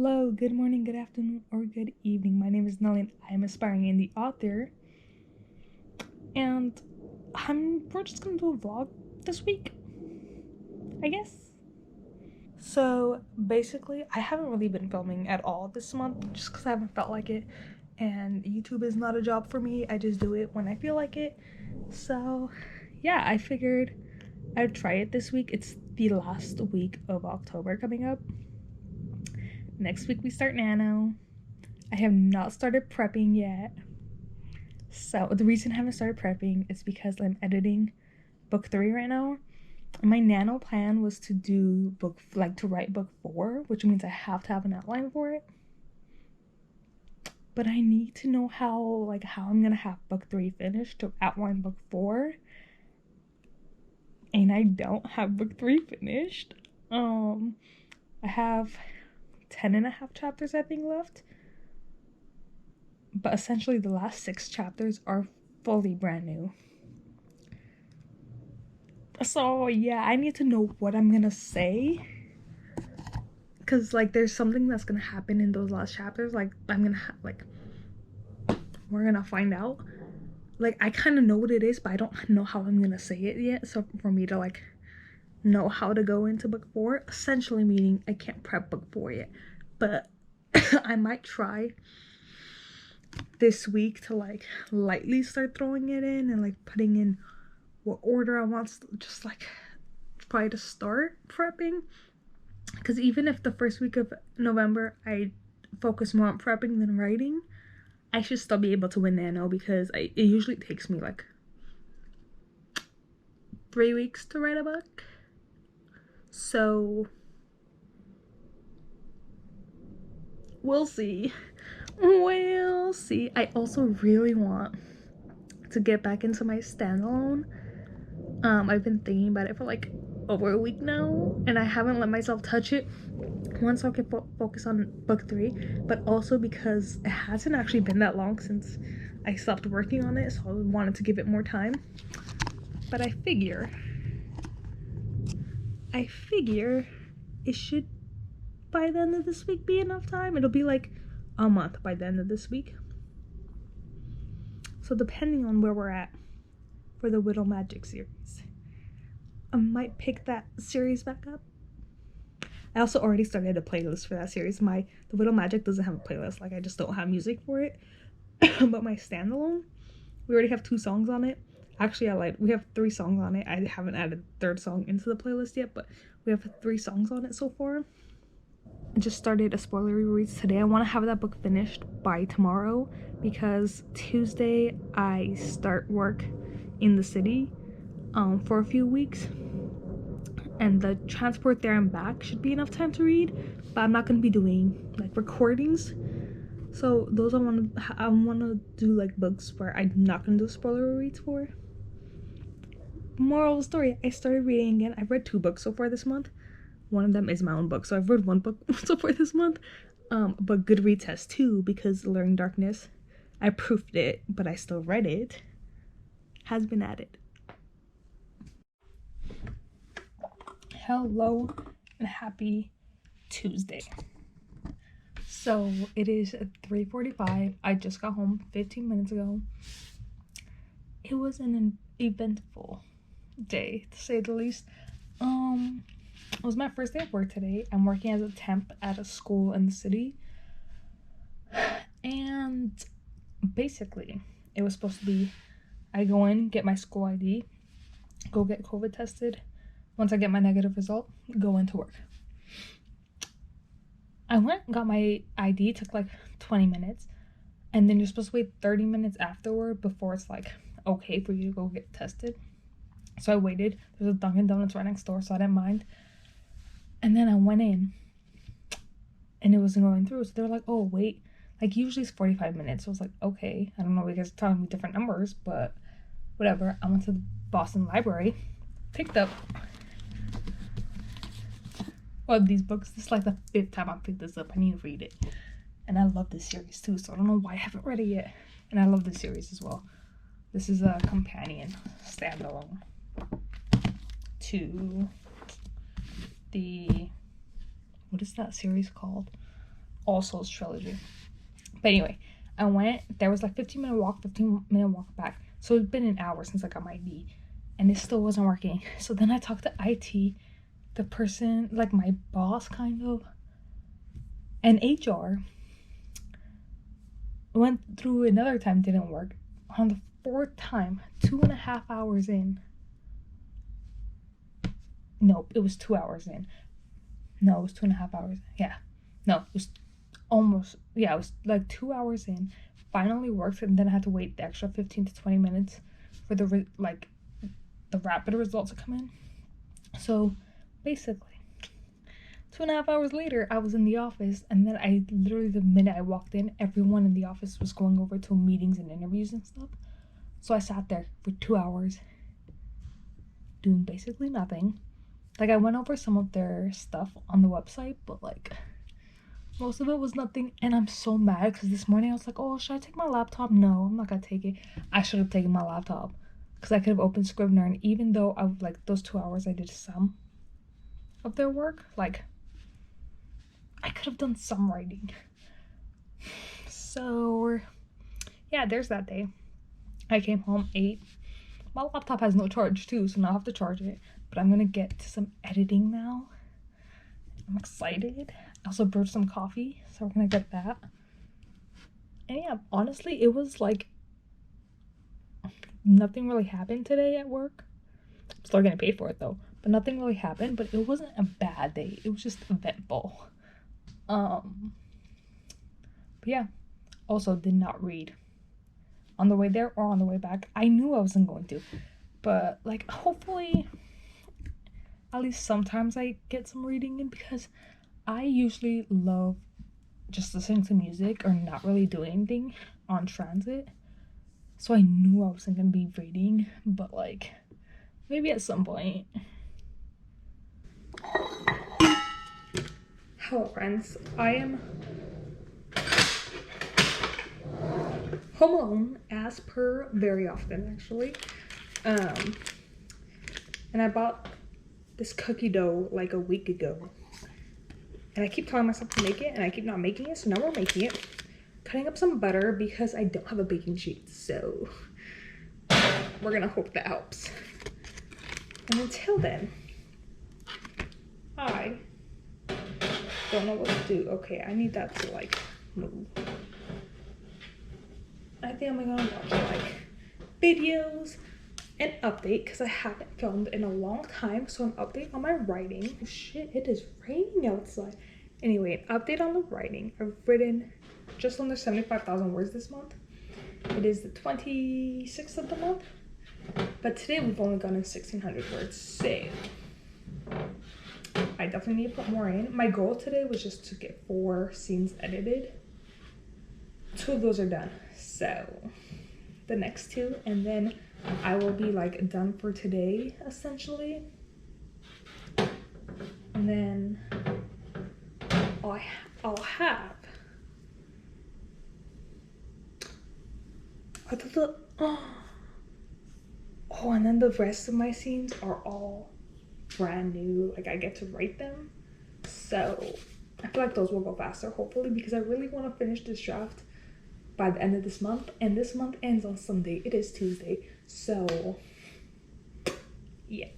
Hello, good morning, good afternoon, or good evening. My name is Nelly and I am aspiring indie author. And we're just gonna do a vlog this week, I guess. So basically, I haven't really been filming at all this month just because I haven't felt like it. And YouTube is not a job for me. I just do it when I feel like it. So yeah, I figured I'd try it this week. It's the last week of October coming up. Next week we start Nano. I have not started prepping yet. So the reason I haven't started prepping is because I'm editing book 3 right now. My Nano plan was to do to write book 4, which means I have to have an outline for it. But I need to know how I'm gonna have book 3 finished to outline book 4. And I don't have book 3 finished. I have 10.5 chapters I think left. But essentially the last 6 chapters are fully brand new. So yeah, I need to know what I'm gonna say, because there's something that's gonna happen in those last chapters. We're gonna find out. I kind of know what it is, but I don't know how I'm gonna say it yet. So for me to know how to go into book 4, essentially meaning I can't prep book 4 yet, but I might try this week to lightly start throwing it in and putting in what order I want, just try to start prepping. Because even if the first week of November I focus more on prepping than writing, I should still be able to win Nano, because it usually takes me 3 weeks to write a book. So we'll see. I also really want to get back into my standalone. I've been thinking about it for over a week now, and I haven't let myself touch it. One, so I can focus on book 3, but also because it hasn't actually been that long since I stopped working on it, so I wanted to give it more time. But I figure it should, by the end of this week, be enough time. It'll be a month by the end of this week. So depending on where we're at for the Widow Magic series, I might pick that series back up. I also already started a playlist for that series. The Widow Magic doesn't have a playlist. I just don't have music for it. But my standalone, we already have 2 songs on it. Actually, we have 3 songs on it. I haven't added a 3rd song into the playlist yet, but we have 3 songs on it so far. I just started a spoilery reads today. I want to have that book finished by tomorrow, because Tuesday I start work in the city for a few weeks, and the transport there and back should be enough time to read, but I'm not going to be doing recordings. So those I want to do books where I'm not going to do spoiler reads for. Moral of the story, I started reading again. I've read 2 books so far this month. One of them is my own book, so I've read 1 book so far this month. But Goodreads has 2, because Alluring Darkness, I proofed it, but I still read it, has been added. Hello and happy Tuesday. So it is 3:45. I just got home 15 minutes ago. It was an eventful day, to say the least. It was my first day of work today. I'm working as a temp at a school in the city. And basically, it was supposed to be, I go in, get my school ID, go get COVID tested. Once I get my negative result, go into work. I went and got my ID, took 20 minutes, and then you're supposed to wait 30 minutes afterward before it's okay for you to go get tested. So I waited. There's a Dunkin' Donuts right next door, so I didn't mind. And then I went in, and it wasn't going through. So they're like, oh, wait. Usually it's 45 minutes. So I was like, okay. I don't know, you guys are telling me different numbers, but whatever. I went to the Boston Library, picked up one of these books. This is the 5th time I picked this up. I need to read it. And I love this series too, so I don't know why I haven't read it yet. And I love this series as well. This is a companion standalone to the, what is that series called? All Souls trilogy. But anyway, I went. There was like 15-minute walk, 15-minute walk back. So it's been an hour since I got my ID, and it still wasn't working. So then I talked to IT, the person, like my boss kind of, and HR. Went through another time, didn't work. On the fourth time, 2.5 hours in. Nope, it was 2 hours in. No, it was 2.5 hours. Yeah. No, it was almost, yeah, it was like 2 hours in. Finally worked, and then I had to wait the extra 15 to 20 minutes for the rapid results to come in. So basically, 2.5 hours later, I was in the office, and then I literally, the minute I walked in, everyone in the office was going over to meetings and interviews and stuff. So I sat there for 2 hours doing basically nothing. Like, I went over some of their stuff on the website, but like most of it was nothing. And I'm so mad because this morning I was like, oh, should I take my laptop? No, I'm not gonna take it. I should have taken my laptop because I could have opened Scrivener, and even though I was like, those 2 hours I did some of their work, like I could have done some writing. So yeah, there's that day. I came home, ate. My laptop has no charge too, so now I have to charge it. But I'm gonna get to some editing now. I'm excited. I also brewed some coffee, so we're gonna get that. And yeah, honestly, it was like nothing really happened today at work. I'm still getting paid for it though, but nothing really happened. But it wasn't a bad day. It was just eventful. But yeah, also did not read on the way there or on the way back. I knew I wasn't going to, but like hopefully at least sometimes I get some reading in, because I usually love just listening to music or not really doing anything on transit. So I knew I wasn't gonna be reading, but like maybe at some point. Hello friends, I am home alone as per very often actually. And I bought this cookie dough like a week ago, and I keep telling myself to make it and I keep not making it, so now we're making it. Cutting up some butter because I don't have a baking sheet, so we're gonna hope that helps. And until then, I don't know what to do. Okay, I need that to like move. I think I'm gonna watch like videos and update because I haven't filmed in a long time. So an update on my writing. Oh shit, it is raining outside. Anyway, an update on the writing. I've written just under 75,000 words this month. It is the 26th of the month, but today we've only gotten 1,600 words. So I definitely need to put more in. My goal today was just to get 4 scenes edited. 2 of those are done, so the next 2, and then I will be like done for today essentially. And then I'll have and then the rest of my scenes are all brand new. Like I get to write them, so I feel like those will go faster hopefully, because I really want to finish this draft by the end of this month, and this month ends on Sunday. It is Tuesday, so yeah.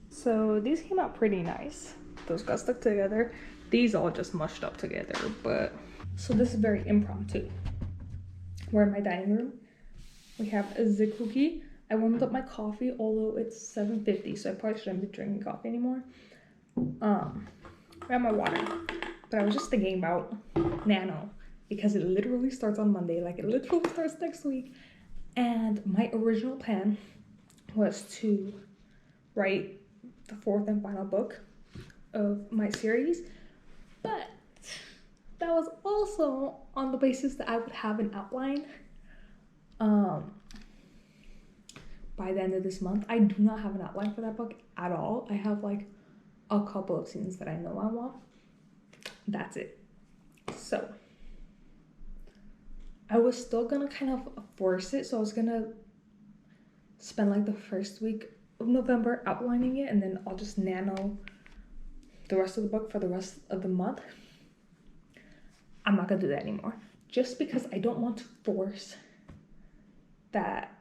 So these came out pretty nice. Those got stuck together. These all just mushed up together, but so this is very impromptu. We're in my dining room. We have a cookie. I warmed up my coffee, although it's 7:50, so I probably shouldn't be drinking coffee anymore. I have my water, but I was just thinking about Nano, because it literally starts on Monday. Like, it literally starts next week. And my original plan was to write the 4th and final book of my series, but that was also on the basis that I would have an outline by the end of this month. I do not have an outline for that book at all. I have like a couple of scenes that I know I want. That's it. So I was still gonna kind of force it, so I was gonna spend like the first week of November outlining it, and then I'll just nano the rest of the book for the rest of the month. I'm not gonna do that anymore. Just because I don't want to force that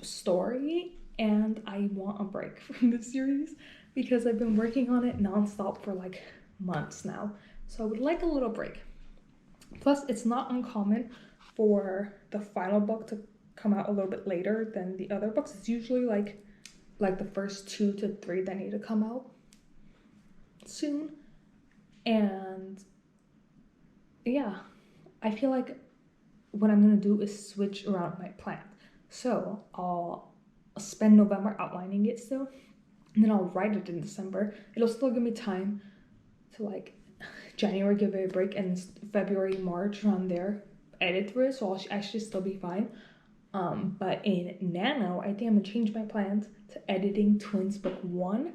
story, and I want a break from this series because I've been working on it nonstop for like months now. So I would like a little break. Plus, it's not uncommon for the final book to come out a little bit later than the other books. It's usually like the first 2 to 3 that need to come out soon. And yeah, I feel like what I'm gonna do is switch around my plan. So I'll spend November outlining it still, and then I'll write it in December. It'll still give me time to like January give it a break, and February, March around there edit through it, so I should still be fine. But in Nano, I think I'm gonna change my plans to editing Twins Book 1.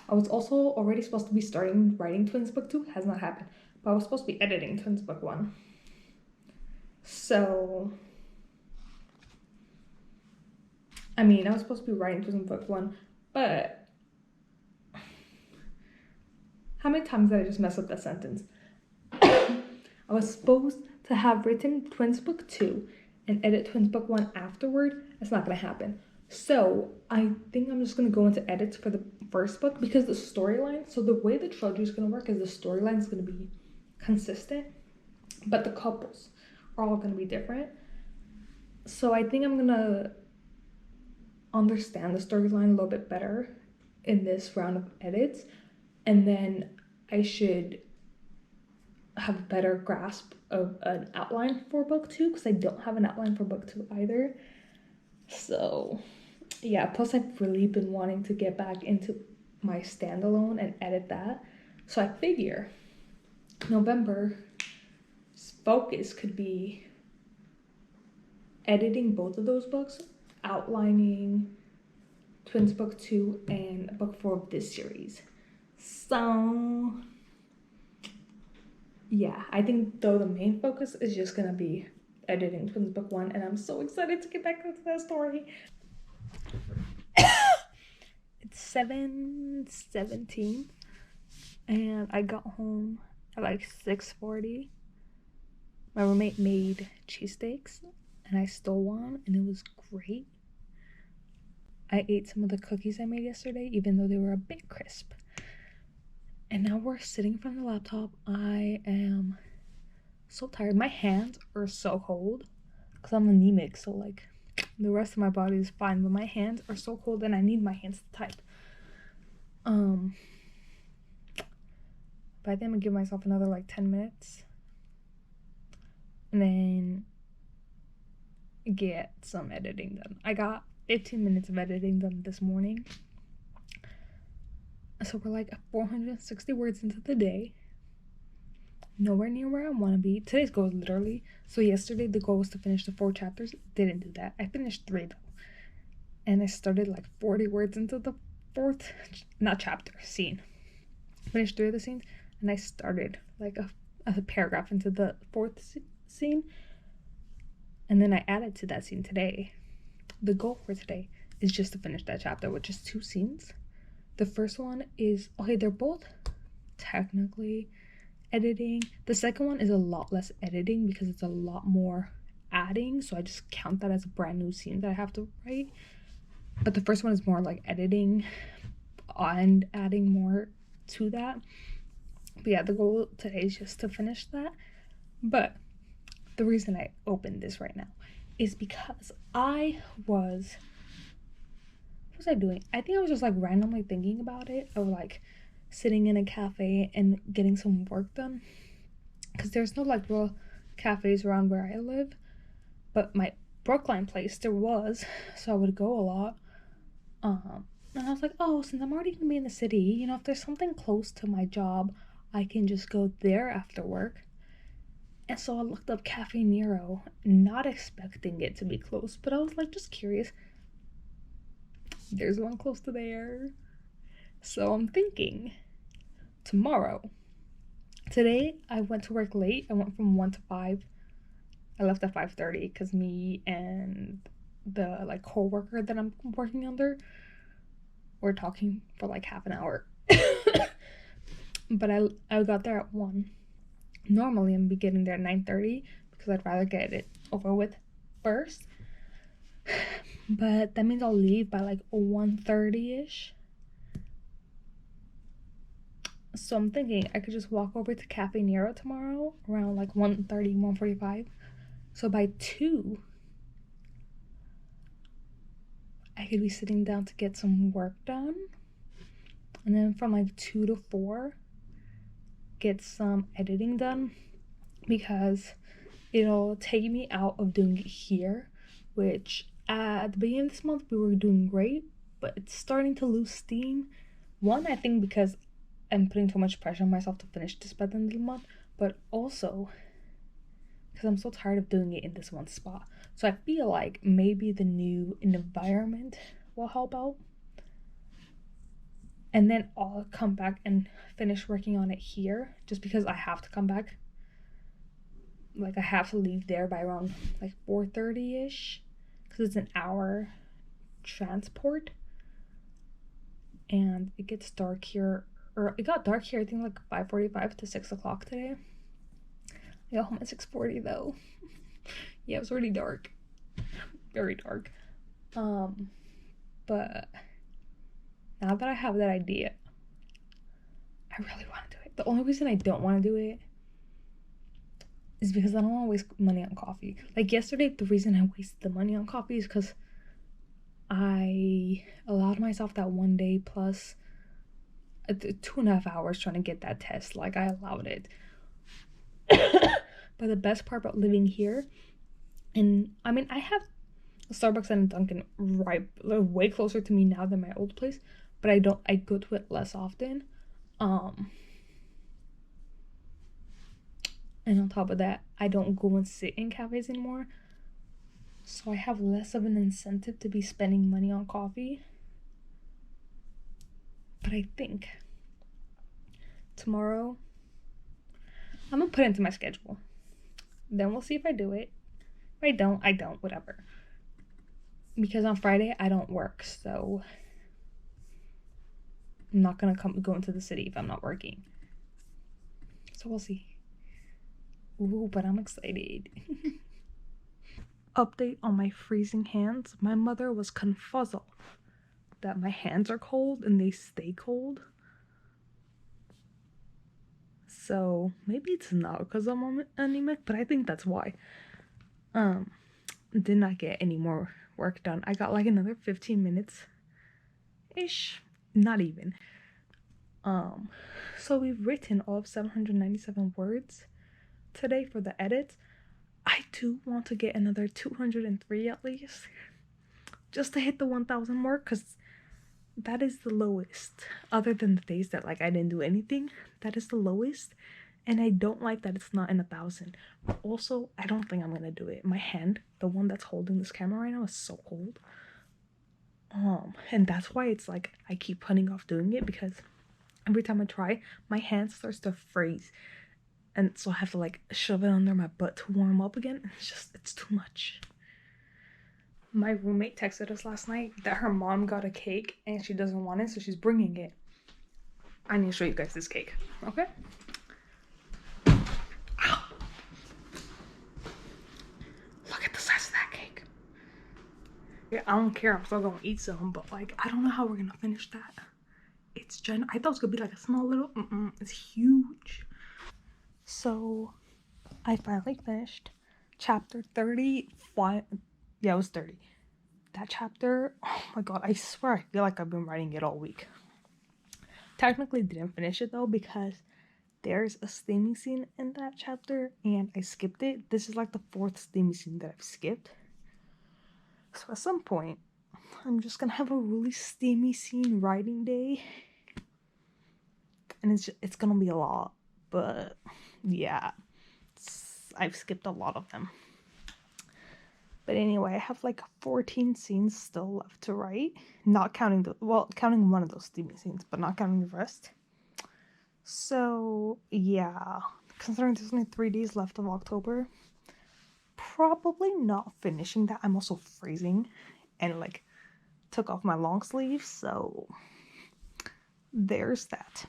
I was also already supposed to be starting writing Twins Book 2, has not happened, but I was supposed to be editing Twins Book 1. So, I mean, I was supposed to be writing Twins Book 1, but how many times did I just mess up that sentence? I was supposed to have written Twins Book 2 and edit Twins Book 1 afterward. That's not gonna happen. So I think I'm just gonna go into edits for the first book because the storyline, so the way the trilogy is gonna work is the storyline is gonna be consistent, but the couples are all gonna be different. So I think I'm gonna understand the storyline a little bit better in this round of edits, and then I should have a better grasp of an outline for book 2 because I don't have an outline for book 2 either. So yeah, plus I've really been wanting to get back into my standalone and edit that. So I figure November's focus could be editing both of those books, outlining Twins Book 2 and book 4 of this series. So yeah, I think though the main focus is just gonna be editing Twins Book 1, and I'm so excited to get back into that story. It's 7:17 and I got home at like 6:40. My roommate made cheesesteaks and I stole one and it was great. I ate some of the cookies I made yesterday even though they were a bit crisp. And now we're sitting in front of the laptop. I am so tired. My hands are so cold because I'm anemic, so like the rest of my body is fine, but my hands are so cold and I need my hands to type. But I think I'm gonna give myself another like 10 minutes and then get some editing done. I got 15 minutes of editing done this morning. So we're like 460 words into the day. Nowhere near where I want to be. Today's goal is literally, so yesterday the goal was to finish the 4 chapters. Didn't do that. I finished 3 though. And I started like 40 words into the 4th, not chapter, scene. Finished 3 of the scenes and I started like a paragraph into the 4th scene. And then I added to that scene today. The goal for today is just to finish that chapter with just 2 scenes. The first one is, okay, they're both technically editing. The second one is a lot less editing because it's a lot more adding, so I just count that as a brand new scene that I have to write. But the first one is more like editing and adding more to that. But yeah, the goal today is just to finish that. But the reason I opened this right now is because what was I doing? I think I was just like randomly thinking about it, or like sitting in a cafe and getting some work done, because there's no like real cafes around where I live, but my Brookline place there was, so I would go a lot. And I was like, oh, since I'm already gonna be in the city, you know, if there's something close to my job, I can just go there after work. And so I looked up Cafe Nero, not expecting it to be close, but I was like just curious. There's one close to there. So I'm thinking tomorrow. Today I went to work late. I went from 1 to 5. I left at 5:30 because me and the like co-worker that I'm working under were talking for like half an hour. But I got there at 1. Normally I'm be getting there at 9:30 because I'd rather get it over with first. But that means I'll leave by like 1:30ish. So I'm thinking I could just walk over to Cafe Nero tomorrow around like 1:30, 1:45. So by 2, I could be sitting down to get some work done. And then from like 2 to 4, get some editing done, because it'll take me out of doing it here, which at the beginning of this month we were doing great, but it's starting to lose steam. One, I think because I'm putting too much pressure on myself to finish this by the end of the month, but also because I'm so tired of doing it in this one spot. So I feel like maybe the new environment will help out. And then I'll come back and finish working on it here, just because I have to come back. Like, I have to leave there by around like 4:30ish, because it's an hour transport. And it gets dark here, or it got dark here I think like 5:45 to 6 o'clock today. I got home at 6:40 though. Yeah, it was already dark. Very dark. But now that I have that idea, I really want to do it. The only reason I don't want to do it is because I don't want to waste money on coffee. Like yesterday, the reason I wasted the money on coffee is because I allowed myself that 1 day plus 2.5 hours trying to get that test. Like, I allowed it. But the best part about living here, and I mean, I have a Starbucks and a Dunkin' right way closer to me now than my old place, but I go to it less often. And on top of that, I don't go and sit in cafes anymore, so I have less of an incentive to be spending money on coffee. But I think tomorrow I'm gonna put it into my schedule. Then we'll see if I do it. If I don't, I don't, whatever. Because on Friday I don't work, so I'm not gonna go into the city if I'm not working. So we'll see. Ooh, but I'm excited. Update on my freezing hands. My mother was confuzzled that my hands are cold and they stay cold. So maybe it's not because I'm anemic, but I think that's why. Did not get any more work done. I got like another 15 minutes ish, not even. So we've written all of 797 words today for the edits. I do want to get another 203 at least, just to hit the 1,000 mark, because that is the lowest, other than the days that like I didn't do anything. That is the lowest, and I don't like that it's not in 1,000. Also, I don't think I'm gonna do it. My hand, the one that's holding this camera right now, is so cold. And that's why it's like I keep putting off doing it, because every time I try, my hand starts to freeze, and so I have to like shove it under my butt to warm up again. It's too much. My roommate texted us last night that her mom got a cake and she doesn't want it, so she's bringing it. I need to show you guys this cake, okay? Ow. Look at the size of that cake. Yeah, I don't care, I'm still gonna eat some, but like, I don't know how we're gonna finish that. It's I thought it was gonna be like a small little, it's huge. So, I finally finished chapter 30. Yeah, it was 30. That chapter, oh my god, I swear I feel like I've been writing it all week. Technically didn't finish it though, because there's a steamy scene in that chapter and I skipped it. This is like the 4th steamy scene that I've skipped. So at some point, I'm just gonna have a really steamy scene writing day. And it's gonna be a lot, but yeah, I've skipped a lot of them. But anyway, I have like 14 scenes still left to write. Not counting counting one of those steamy scenes, but not counting the rest. So yeah, considering there's only 3 days left of October, probably not finishing that. I'm also freezing and like took off my long sleeves, so there's that.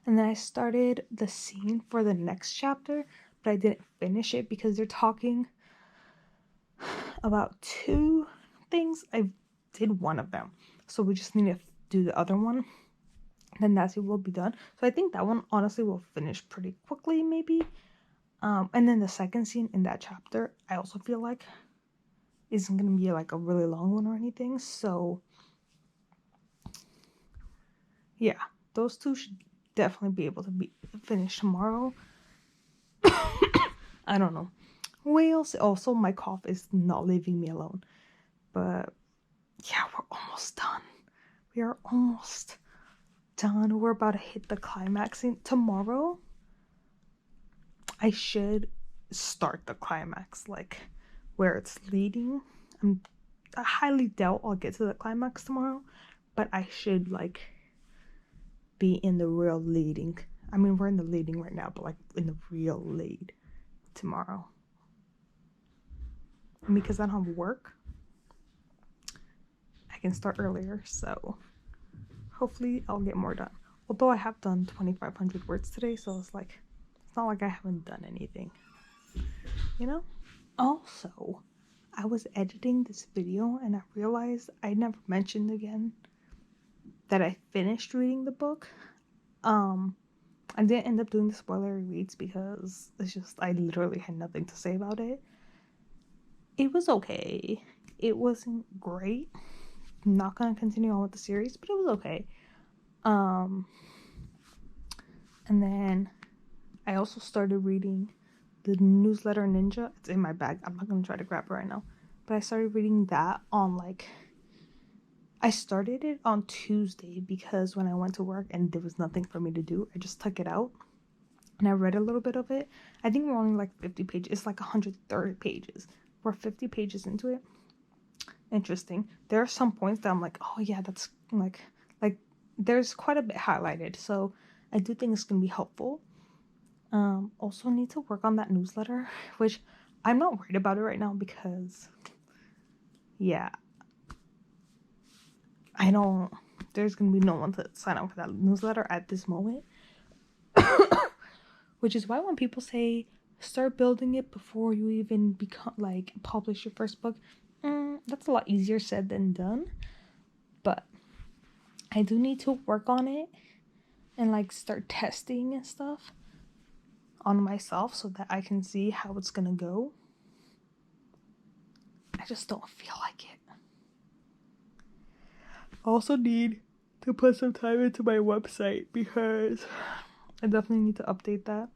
And then I started the scene for the next chapter, but I didn't finish it because they're talking about two things. I did one of them, so we just need to do the other one. Then that's it, will be done. So I think that one honestly will finish pretty quickly, maybe. And then the second scene in that chapter, I also feel like isn't gonna be like a really long one or anything. So yeah, those two should definitely be able to be finished tomorrow. I don't know. Wales, also my cough is not leaving me alone. But yeah, we're almost done. We are almost done. We're about to hit the climax tomorrow. I should start the climax, like where it's leading. I highly doubt I'll get to the climax tomorrow, but I should like be in the real leading. I mean, we're in the leading right now, but like in the real lead tomorrow. And because I don't have work, I can start earlier, so hopefully I'll get more done. Although I have done 2,500 words today, so it's like, it's not like I haven't done anything, you know? Also, I was editing this video and I realized I never mentioned again that I finished reading the book. I didn't end up doing the spoilery reads because it's just, I literally had nothing to say about it. It was okay. It wasn't great. I'm not gonna continue on with the series, but it was okay. And then I also started reading the Newsletter Ninja. It's in my bag. I'm not gonna try to grab it right now. But I started reading that on I started it on Tuesday because when I went to work and there was nothing for me to do, I just took it out and I read a little bit of it. I think we're only like 50 pages. It's like 130 pages. We're 50 pages into it. Interesting. There are some points that I'm like, oh yeah, that's like there's quite a bit highlighted. So I do think it's gonna be helpful. Also need to work on that newsletter, which I'm not worried about it right now because yeah, there's gonna be no one to sign up for that newsletter at this moment. Which is why when people say start building it before you even become publish your first book, that's a lot easier said than done. But I do need to work on it and start testing and stuff on myself so that I can see how it's gonna go. I just don't feel like it. I also need to put some time into my website because I definitely need to update that.